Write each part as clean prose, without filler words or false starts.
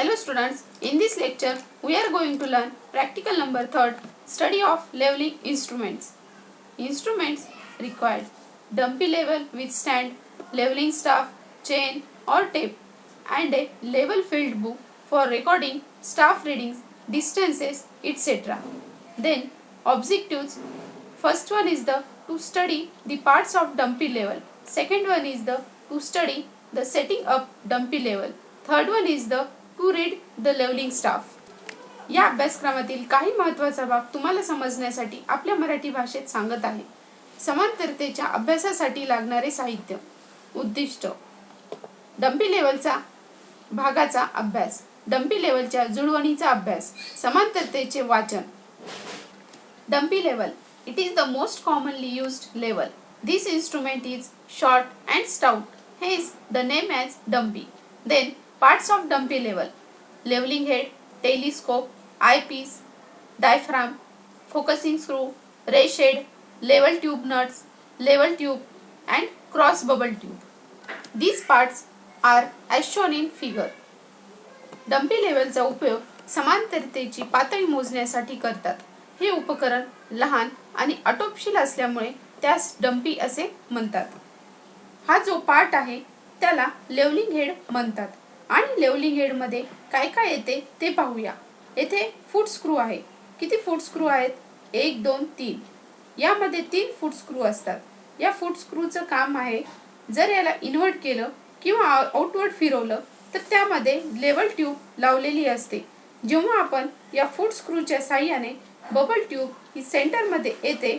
Hello students, in this lecture we are going to learn practical number 3rd, study of leveling instruments. Instruments required dumpy level with stand, leveling staff, chain or tape and a level field book for recording staff readings, distances, etc. Then objectives. First one is to study the parts of dumpy level. Second one is to study the setting up dumpy level. Third one is to read the leveling staff. या अभ्यासक्रमातील काही महत्त्वाचा भाग तुम्हाला समजण्यासाठी आपल्या मराठी भाषेत सांगत आहे. समांतरतेच्या अभ्यासासाठी लागणारे साहित्य. उद्दिष्ट डम्पी लेवलचा भागाचा अभ्यास, डम्पी लेवलच्या जुळवणीचा अभ्यास, समांतरतेचे वाचन. Dumpy level, it is the most commonly used level. This instrument is short and stout, hence the name as dumpy. Then parts of dumpy level: leveling head, telescope, eyepiece, diaphragm, focusing screw, ray shade, level tube nuts, level tube and cross bubble tube. These parts are as shown in figure. Dumpy लेवलचा उपयोग समांतरतेची पातळी मोजण्यासाठी करतात. हे उपकरण लहान आणि अटोपशील असल्यामुळे त्यास डम्पी असे म्हणतात. हा जो पार्ट आहे त्याला लेवलिंग हेड म्हणतात. आणि लेवलिंग हेड मध्ये काय काय येते ते पाहूया. येथे फूट स्क्रू आहे. किती फूट स्क्रू आहेत? 1 2 3. यामध्ये 3 फूट स्क्रू असतात. या फूट स्क्रूचं काम आहे, जर याला इनवर्ट केलं किंवा आउटवर्ड फिरवलं तर त्यामध्ये लेवल ट्यूब लावलेली असते. जेव्हा आपण या फूट स्क्रूच्या साहाय्याने बबल ट्यूब ही सेंटर मध्ये येते.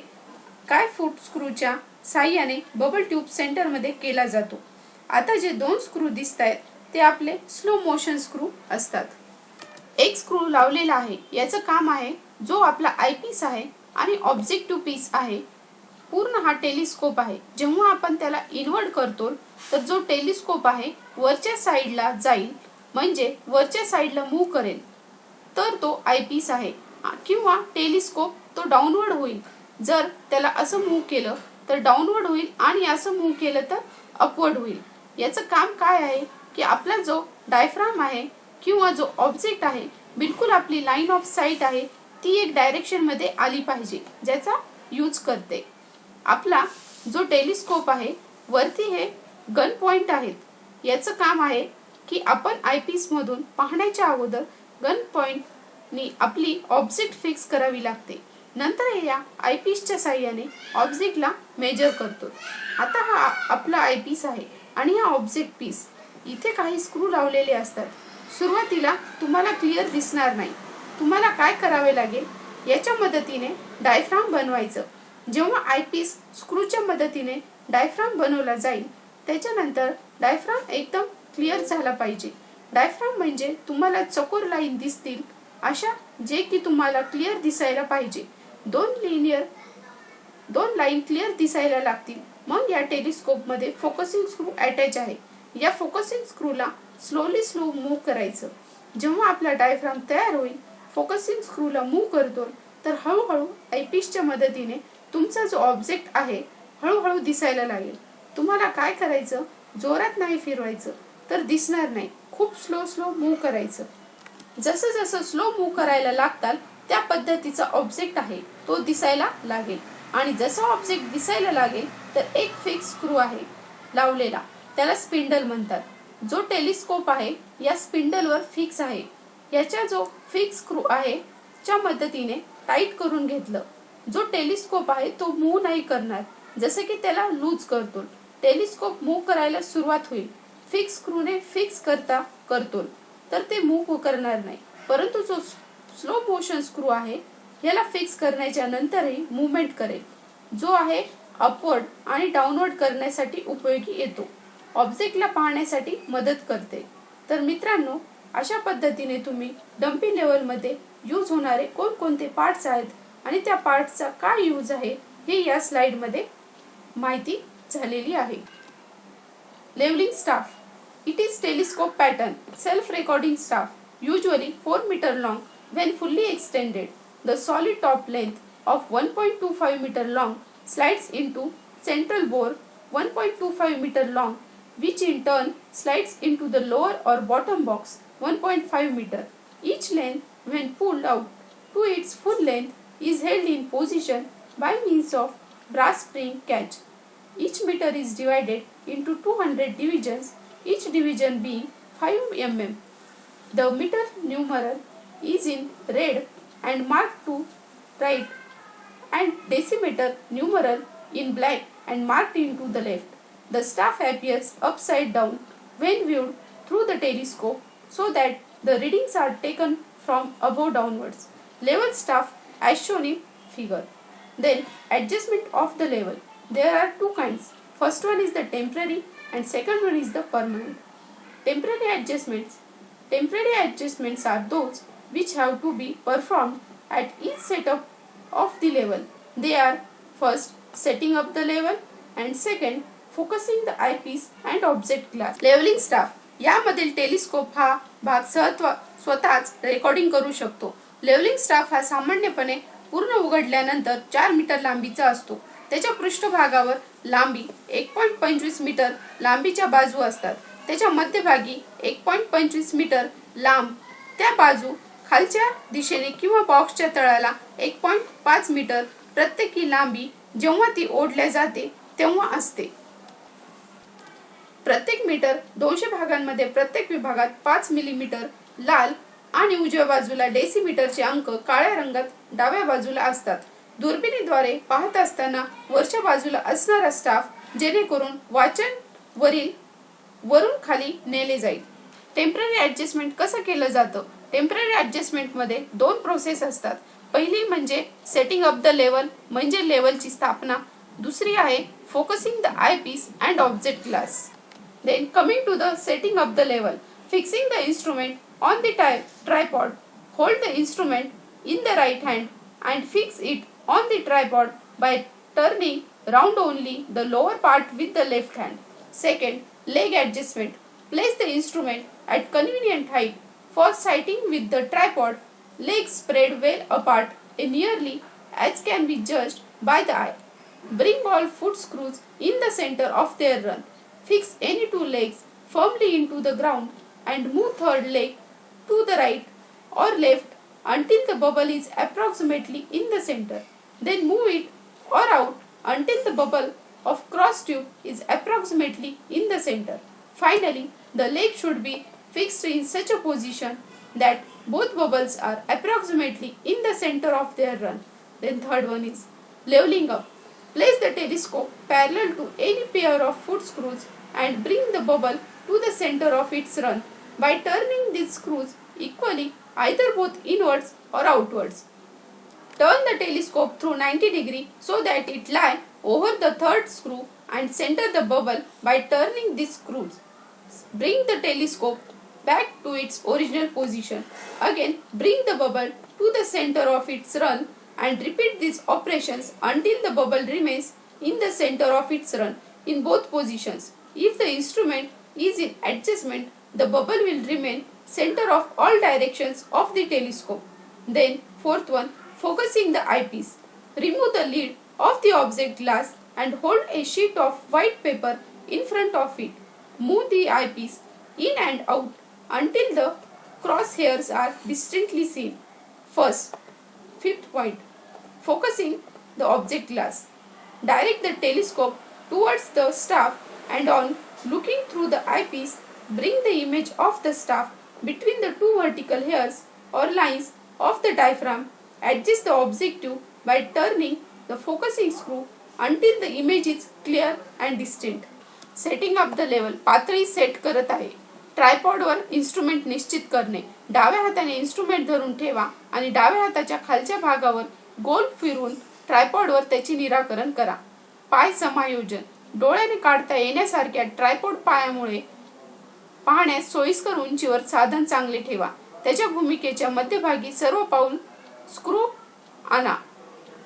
काय फूट स्क्रूच्या साहाय्याने बबल ट्यूब सेंटर मध्ये केला जातो. आता जे 2 स्क्रू दिसतायत ते आपले स्लो मोशन स्क्रू असतात. एक स्क्रू लावलेला आहे. याचं काम आहे, जो आपला आयपीस आहे आणि ऑब्जेक्टिव्ह पीस आहे. पूर्ण हा टेलिस्कोप आहे. जेव्हा आपण त्याला इन्वर्ट करतो तर जो टेलिस्कोप आहे वरच्या साईडला जाईल, म्हणजे वरच्या साईडला मूव्ह करेल, तर तो आयपीस आहे. किंवा टेलिस्कोप तो डाऊनवर्ड होईल. जर त्याला असं मूव्ह केलं तर डाऊनवर्ड होईल आणि असं मूव्ह केलं तर अपवर्ड होईल. याचं काम काय आहे की आपला जो डायफ्राम आहे किंवा जो ऑब्जेक्ट आहे, बिलकुल आपली लाईन ऑफ साईट आहे ती एक डायरेक्शन मध्ये आली पाहिजे, ज्याचा यूज करते. आपला जो टेलिस्कोप आहे वरती हे गन पॉइंट आहेत. याचं काम आहे की आपण आयपीस मधून पाहण्याच्या अगोदर गन पॉइंटनी आपली ऑब्जेक्ट फिक्स करावी लागते. नंतर या आयपीसच्या साहाय्याने ऑब्जेक्टला मेजर करतो. आता हा आपला आयपीस आहे आणि हा ऑब्जेक्ट पीस. इथे काही स्क्रू लावलेले असतात. सुरुवातीला तुम्हाला क्लिअर दिसणार नाही. तुम्हाला काय करावे लागेल, याच्या मदतीने डायफ्राम बनवायचं. जेव्हा आयपीस स्क्रूच्या मदतीने डायफ्राम बनवला जाईल त्याच्यानंतर डायफ्राम एकदम क्लिअर झाला पाहिजे. डायफ्राम म्हणजे तुम्हाला चकोर लाईन दिसतील अशा, जे की तुम्हाला क्लिअर दिसायला पाहिजे. 2 लाईन क्लिअर दिसायला लागतील. मग या टेलिस्कोप मध्ये फोकसिंग स्क्रू अटॅच आहे. या फोकसिंग स्क्रूला स्लो मूव्ह करायचं. जेव्हा आपला डायफ्राम तयार होईल, फोकसिंग स्क्रूला मूव्ह करतो तर हळूहळू आयपीसच्या मदतीने तुमचा जो ऑब्जेक्ट आहे हळूहळू दिसायला लागेल. तुम्हाला काय करायचं, जोरात नाही फिरवायचं तर दिसणार नाही. खूप स्लो मूव्ह करायचं. जसं जसं स्लो मूव्ह करायला लागताल त्या पद्धतीचा ऑब्जेक्ट आहे तो दिसायला लागेल. आणि जसं ऑब्जेक्ट दिसायला लागेल तर एक फिक्स स्क्रू आहे लावलेला, त्याला स्पिंडल म्हणतात. जो टेलिस्कोप आहे या स्पिंडलवर फिक्स आहे. याच्या जो फिक्स स्क्रू आहे च्या मदतीने टाईट करून घेतलं. जो टेलिस्कोप आहे तो मूव्ह नाही करणार. जसं की त्याला लूज करतो, टेलिस्कोप मूव्ह करायला सुरुवात होईल. फिक्स स्क्रूने फिक्स करतो तर ते मूव्ह करणार नाही. परंतु जो स्लो मोशन स्क्रू आहे याला फिक्स करण्याच्या नंतरही मूवमेंट करेल, जो आहे अपवर्ड आणि डाऊनवर्ड करण्यासाठी उपयोगी येतो. ऑब्जेक्टला पाहण्यासाठी मदत करते. तर मित्रांनो, अशा पद्धतीने तुम्ही डम्पी लेवलमध्ये यूज होणारे कोणकोणते पार्ट्स आहेत आणि त्या पार्ट्सचा काय यूज आहे हे या स्लाइडमध्ये माहिती झालेली आहे. Levelling staff. It is telescope pattern self-recording staff, usually 4 meter long when fully extended. The solid top length of 1.25 meter long slides into central bore 1.25 meter long, which in turn slides into the lower or bottom box 1.5 meter. Each length, when pulled out to its full length, is held in position by means of brass spring catch. Each meter is divided into 200 divisions, each division being 5 mm. The meter numeral is in red and marked to right, and decimeter numeral in black and marked into the left. The staff appears upside down when viewed through the telescope, so that the readings are taken from above downwards. Level staff as shown in figure. Then adjustment of the level. There are two kinds. First one is the temporary and second one is the permanent. Temporary adjustments. Temporary adjustments are those which have to be performed at each setup of the level. They are first setting up the level and second focusing the eyepiece and object glass. Levelling staff. यामधील telescope हा भाग स्वतःच recording करू शकतो. Levelling staff हा सामान्यपणे पूर्ण उघडल्यानंतर 4 मीटर लांबीचा असतो. त्याच्या पृष्ठभागावर लांबी 1.25 मीटर लांबीच्या बाजू असतात. त्याच्या मध्यभागी 1.25 मीटर लांब त्या बाजू खालच्या दिशेने किंवा बॉक्सच्या तळाला 1.5 मीटर प्रत्येकी लांबी जेव्हा ती ओढल्या जाते तेव्हा असते. प्रत्येक मीटर 200 भागांमध्ये प्रत्येक विभागात 5 मिलीमीटर लाल आणि उजव्या बाजूला डेसिमीटरचे अंक काळ्या रंगात डाव्या बाजूला असतात. दुर्बिणीद्वारे पाहत असताना वरच्या बाजूला असणारा स्टाफ जेणेकरून वाचन वरून खाली नेले जाईल. टेम्पररी ॲडजस्टमेंट कसं केलं जातं? टेम्पररी ॲडजस्टमेंट मध्ये दोन प्रोसेस असतात. पहिली म्हणजे सेटिंग अप द लेवल म्हणजे लेवलची स्थापना. दुसरी आहे focusing the eye piece and object glass. Then coming to the setting up the level. Fixing the instrument on the tripod. Hold the instrument in the right hand and fix it on the tripod by turning round only the lower part with the left hand. Second, leg adjustment. Place the instrument at convenient height for sighting with the tripod. Legs spread well apart nearly as can be judged by the eye. Bring all foot screws in the center of their run. Fix any two legs firmly into the ground and move third leg to the right or left until the bubble is approximately in the center. Then move it or out until the bubble of cross tube is approximately in the center. Finally, the leg should be fixed in such a position that both bubbles are approximately in the center of their run. Then third one is leveling up. Place the telescope parallel to any pair of foot screws and bring the bubble to the center of its run by turning these screws equally, either both inwards or outwards. Turn the telescope through 90 degrees so that it lie over the third screw and center the bubble by turning these screws. Bring the telescope back to its original position. Again, bring the bubble to the center of its run and repeat these operations until the bubble remains in the center of its run in both positions. If the instrument is in adjustment, the bubble will remain center of all directions of the telescope. Then fourth one, focusing the eyepiece. Remove the lid of the object glass and hold a sheet of white paper in front of it. Move the eyepiece in and out until the crosshairs are distinctly seen. First, fifth point, focusing the object glass. Direct the telescope towards the staff and on looking through the eyepiece, bring the image of the staff between the two vertical hairs or lines of the diaphragm. Adjust the objective by turning the focusing screw until the image is clear and distinct. Setting up the level. पातळी set करत आहे. ट्रायपॉडवर instrument निश्चित करणे. डाव्या हाताने instrument धरून ठेवा आणि डाव्या हाताच्या खालच्या भागावर गोल फिरून ट्रायपॉडवर त्याचे निराकरण करा. पाय समायोजन. डोळ्याने काढता येण्यासारख्या ट्रायपॉड पायामुळे पाहण्यास सोयीस्कर उंचीवर साधन चांगले ठेवा. त्याच्या भूमिकेच्या मध्यभागी सर्व पाऊल स्क्रू आणा.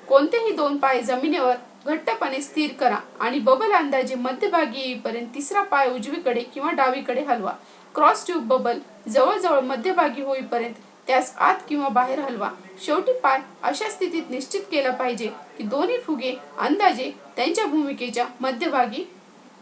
कोणतेही दोन पाय जमिनीवर घट्टपणे स्थिर करा आणि बबल अंदाजे मध्यभागी येईपर्यंत तिसरा पाय उजवीकडे किंवा डावीकडे हलवा. क्रॉस ट्यूब बबल जवळजवळ मध्यभागी होईपर्यंत त्यास आत किंवा बाहेर हलवा. शेवटी पाय अशा स्थितीत निश्चित केला पाहिजे की दोन्ही फुगे अंदाजे त्यांच्या भूमिकेच्या मध्यभागी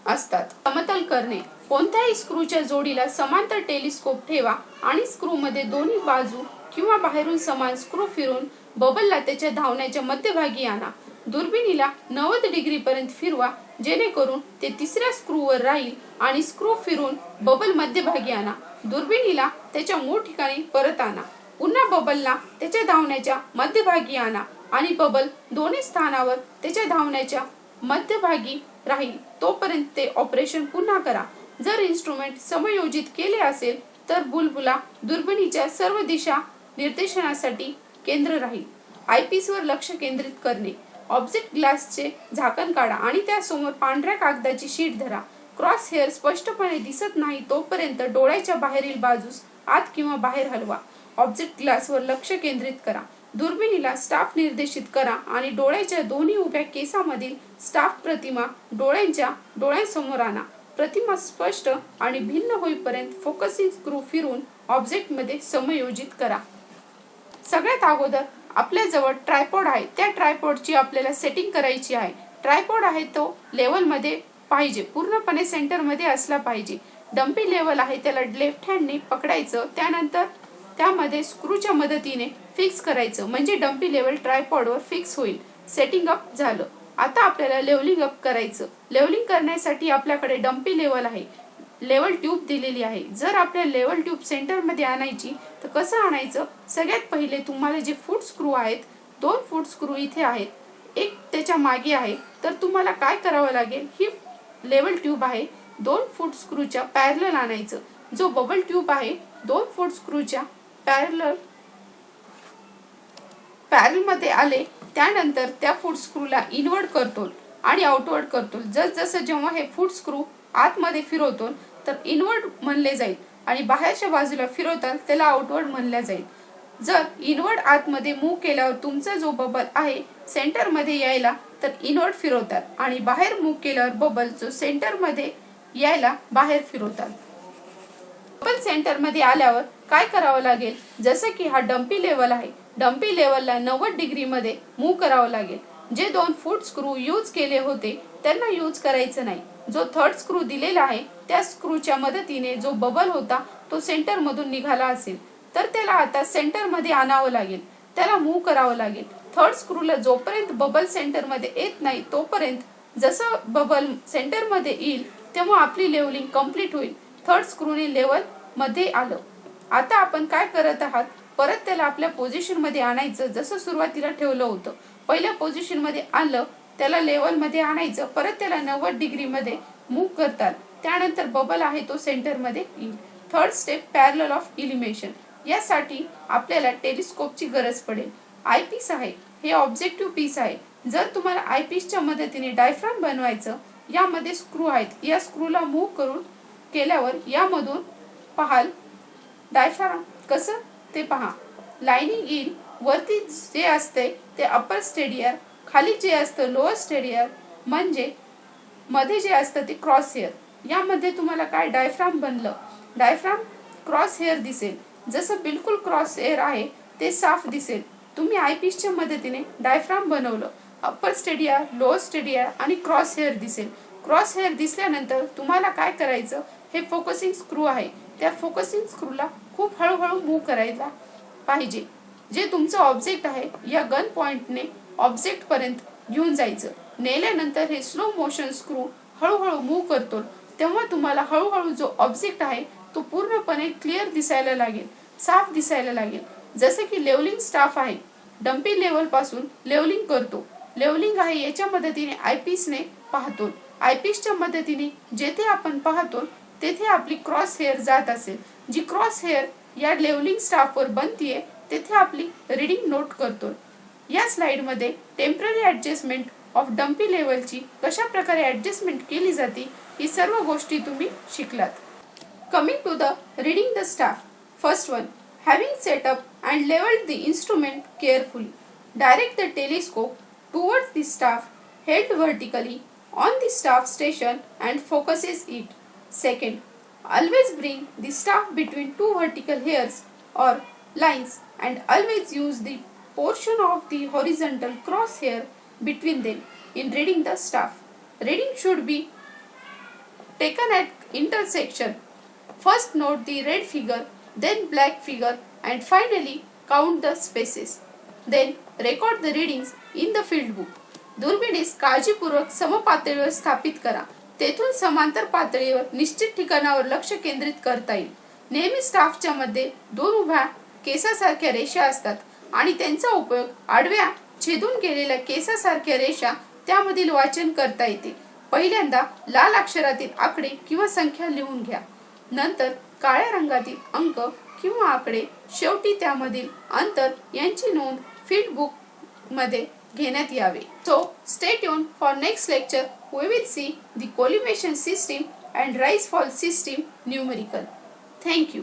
असतात. समतल करणे. कोणत्याही स्क्रूच्या जोडीला समांतर टेलिस्कोप ठेवा आणि स्क्रूमध्ये दोन्ही बाजू किंवा बाहेरून समान स्क्रू फिरून बबलला त्याच्या धावण्याच्या मध्यभागी आणा. दुर्बिणीला 90 डिग्री पर्यंत फिरवा जेणेकरून ते तिसऱ्या स्क्रूवर राहील आणि स्क्रू फिरून बबल मध्यभागी आणा. दुर्बिणीला त्याच्या मूळ ठिकाणी परत आणा. पुन्हा बबलला त्याच्या धावण्याच्या मध्यभागी आणा आणि बबल दोन्ही स्थानावर त्याच्या धावण्याच्या मध्यभागी राहील तोपर्यंत ते ऑपरेशन पुन्हा करा. जर इन्स्ट्रुमेंट समायोजित केले असेल तर बुलबुला दुर्बिणीच्या सर्व दिशा निर्देशनासाठी केंद्र राहील. आयपीसवर लक्ष केंद्रित करणे. ऑब्जेक्ट ग्लासचे झाकण काढा आणि त्यासमोर पांढऱ्या कागदाची शीट धरा. क्रॉस हेअर स्पष्टपणे दिसत नाही तोपर्यंत डोळ्याच्या बाहेरील बाजूस आत किंवा बाहेर हलवा. ऑब्जेक्ट ग्लासवर लक्ष केंद्रित करा. दुर्बिणीला स्टाफ निर्देशित करा आणि डोळ्याच्या दोन्ही उभ्या केसामधील स्टाफ प्रतिमा डोळ्यांसमोर आणा. प्रतिमा स्पष्ट आणि भिन्न होईपर्यंत फोकसिंग स्क्रू फिरून ऑब्जेक्टमध्ये समायोजित करा. सगळ्यात अगोदर आपल्याजवळ ट्रायपॉड आहे. त्या ट्रायपॉडची आपल्याला सेटिंग करायची आहे. ट्रायपॉड आहे तो लेवलमध्ये पाहिजे, पूर्णपणे सेंटरमध्ये असला पाहिजे. डम्पी लेवल आहे त्याला लेफ्ट हँडने पकडायचं, त्यानंतर त्यामध्ये स्क्रूच्या मदतीने फिक्स करायचं म्हणजे डम्पी लेवल ट्रायपॉडवर फिक्स होईल. सेटिंग अप झालं. आता आपल्याला लेवलिंग अप करायचं. लेवलिंग करण्यासाठी आपल्याकडे डम्पी लेवल आहे, लेवल ट्यूब दिलेली आहे. जर आपल्याला लेवल ट्यूब सेंटरमध्ये आणायची तर कसं आणायचं? सगळ्यात पहिले तुम्हाला जे फूट स्क्रू आहेत, 2 फूट स्क्रू इथे आहेत, एक त्याच्या मागे आहे, तर तुम्हाला काय करावं लागेल? ही लेवल ट्यूब आहे, 2 फूट स्क्रूच्या पॅरलल आणायचं. जो बबल ट्यूब आहे 2 फूट स्क्रूच्या पॅरलल मध्ये आले त्यानंतर त्या फूट स्क्रूला इनवर्ड करतो आणि आउटवर्ड करतो. जसं जेव्हा हे फूट स्क्रू आतमध्ये फिरवतो तर इनवर्ड म्हणले जाईल आणि बाहेरच्या बाजूला फिरवताल त्याला आउटवर्ड म्हणले जाईल. जर इनवर्ड आतमध्ये मूव्ह केल्यावर तुमचा जो बबल आहे सेंटरमध्ये यायला तर इनवर्ड फिरवतात आणि बाहेर मूव्ह केल्यावर बबल जो सेंटरमध्ये यायला बाहेर फिरवतात. बबल सेंटरमध्ये आल्यावर काय करावं लागेल? जसं की हा डम्पी लेवल आहे, डम्पी लेवलला 90 डिग्री मध्ये मूव्ह करावं लागेल. जे 2 फूट स्क्रू यूज केले होते त्यांना यूज करायचं नाही. जो थर्ड स्क्रू दिलेला आहे त्या स्क्रूच्या मदतीने जो बबल होता तो सेंटर मधून निघाला असेल तर त्याला आता सेंटर मध्ये आणावं लागेल, त्याला मूव्ह करावं लागेल. थर्ड स्क्रूला जोपर्यंत बबल सेंटर मध्ये येत नाही तोपर्यंत जसं बबल सेंटर मध्ये येईल तेव्हा आपली लेवलिंग कंप्लीट होईल. थर्ड स्क्रूने लेवल मध्ये आलं. आता आपण काय करत आहात? परत त्याला आपल्या पोझिशन मध्ये आणायचं जसं सुरुवातीला ठेवलं होतं. पहिल्या पोझिशन मध्ये आणलं, त्याला लेवल मध्ये आणायचं, परत त्याला 90 डिग्री मध्ये मूव्ह करतात. त्यानंतर बबल आहे तो सेंटर मध्ये येईल. Third step parallel of elimination. यासाठी आपल्याला टेलिस्कोपची गरज पडेल. आयपीस आहे, हे ऑब्जेक्टिव्ह पीस आहे. जर तुम्हाला आयपीसच्या मदतीने डायफ्राम बनवायचं, यामध्ये स्क्रू आहेत, या स्क्रूला मूव्ह करून केल्यावर यामधून पाहाल डायफ्राम कसं ते पहा. लाइनिंग इन वरती जे असते ते अपर स्टेडियर, खाली जे असतं लोअर स्टेडियर, म्हणजे मध्ये जे असतं ते क्रॉस हेअर. यामध्ये तुम्हाला काय डायफ्राम बनलं, डायफ्राम क्रॉस हेअर दिसेल. जसं बिलकुल क्रॉस हेअर आहे ते साफ दिसेल. तुम्ही आयपीसच्या मदतीने डायफ्राम बनवलं. अपर स्टेडियर, लोअर स्टेडियर आणि क्रॉस हेअर दिसेल. क्रॉस हेअर दिसल्यानंतर तुम्हाला काय करायचं? हे फोकसिंग स्क्रू आहे, त्या फोकसिंग स्क्रूला खूप हळूहळू मूव्ह करायला पाहिजे. जे तुमचं ऑब्जेक्ट आहे या गन पॉइंटने ऑब्जेक्ट पर्यंत घेऊन जायचं. नेल्यानंतर हे स्लो मोशन स्क्रू हळूहळू मूव्ह करतो तेव्हा तुम्हाला हळूहळू जो ऑब्जेक्ट आहे तो पूर्णपणे क्लिअर दिसायला लागेल, साफ दिसायला लागेल. जसे की लेवलिंग स्टाफ आहे, डम्पी लेवल पासून लेवलिंग करतो. लेवलिंग आहे याच्या मदतीने आयपीसने पाहतो. आयपीसच्या मदतीने जेथे आपण पाहतो तेथे आपली क्रॉस हेअर जात असेल. जी क्रॉस हेअर या लेवलिंग स्टाफवर बनतीये तेथे आपली रीडिंग नोट करतो. या स्लाइडमध्ये टेम्पररी ॲडजस्टमेंट ऑफ डम्पी लेवलची कशा प्रकारे ॲडजस्टमेंट केली जाते ही सर्व गोष्टी तुम्ही शिकलात. Coming to the reading the staff. First one, having set up and leveled the instrument carefully, direct the telescope towards the staff held vertically on the staff station and focuses it. Second, always bring the staff between 2 vertical hairs or lines and always use the portion of the horizontal crosshair between them in reading the staff. Reading should be taken at intersection. First note the red figure, then black figure, and finally count the spaces. Then record the readings in the field book. दुर्बिणीस काळजीपूर्वक समपातळीवर स्थापित करा. तेथून समांतर पातळीवर निश्चित ठिकाणावर लक्ष केंद्रित करता येईल. नेहमी स्टाफच्या मध्ये दोन उभ्या केसासारख्या रेषा असतात आणि त्यांचा उपयोग आडव्या छेदून गेलेल्या केसासारख्या रेषा त्यामधील वाचन करता येते. पहिल्यांदा लाल अक्षरातील आकडे किंवा संख्या लिहून घ्या. नंतर काळ्या रंगातील अंक किंवा आकडे, शेवटी त्यामधील अंतर यांची नोंद फील्ड बुक मध्ये घेण्यात यावे. So stay tuned for next lecture. We will see the collimation system and rise fall system numerical. Thank you.